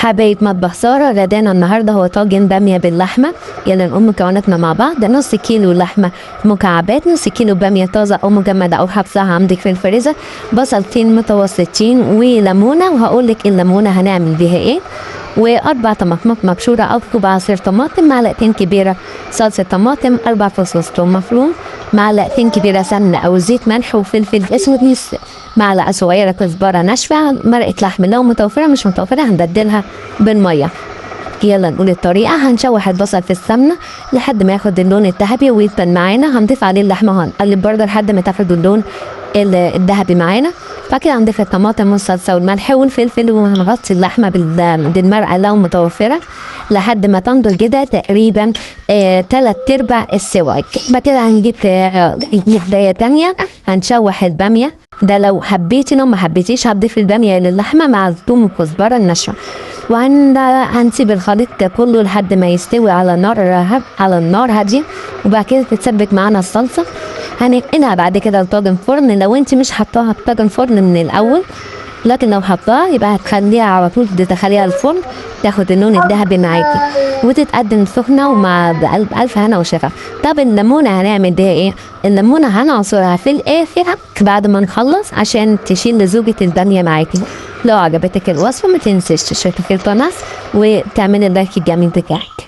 حبايب مطبخ سارة، غدانا النهارده هو طاجن بامية باللحمة. يلا نقوم مكوناتنا مع بعض. ده نص كيلو لحمة مكعبات، نص كيلو بامية طازة أو مجمدة أو حبسها عندك في الفريزر، بصلتين متوسطين وليمونة، وهقولك الليمونة هنعمل بيها ايه، وأربع طماطمات مبشورة أو كوب عصير طماطم، معلقتين كبيرة صلصة طماطم، 4 فصوص ثوم مفروم، معلقتين كبيرة سمنة أو زيت، ملح وفلفل أسود، نص معلقة صغيرة كزبرة ناشفة، مرقة لحم لو متوفرة، مش متوفرة هنبدلها بالمية. يلا نقول الطريقة. هنشوح البصل في السمنة لحد ما ياخد اللون الذهبي ويتبن معانا، هنضيف عليه اللحمة وهنقلب برضه لحد ما تاخد اللون الذهبي معانا. بعد كده هنضيف الطماطم والصلصة والملح والفلفل، وهنغطي اللحمة بالمرقة لو متوفرة لحد ما تنضج كده تقريبا 3/4 السوا. بعد كده هنجيب بداية تانية هنشوح البامية. ده لو حبيتي، لو ما حبيتيش هتضيف البامية للحمة مع الثوم والكزبرة الناشفة، وهنسيب الخليط ده كله لحد ما يستوي على النار هادية. وبعد كده تتسبك معانا الصلصة، هننقلها بعد كده لطاجن فرن. لو انت مش حطاها في طاجن فرن من الاول، لكن لو حطاها يبقى هتخليها على طول، تدخليها الفرن تاخد اللون الذهبي معاكي وتتقدم سخنه ومع بألف هنا وشفا. طب الليمونه هنعمل بيها ايه؟ الليمونه هنعصرها في الاخر بعد ما نخلص عشان تشيل لزوجة الباميه معاكي. لو عجبتك الوصفه ما تنسيش تشتركي في القناه وتعملي اللايك الجميل بتاعك.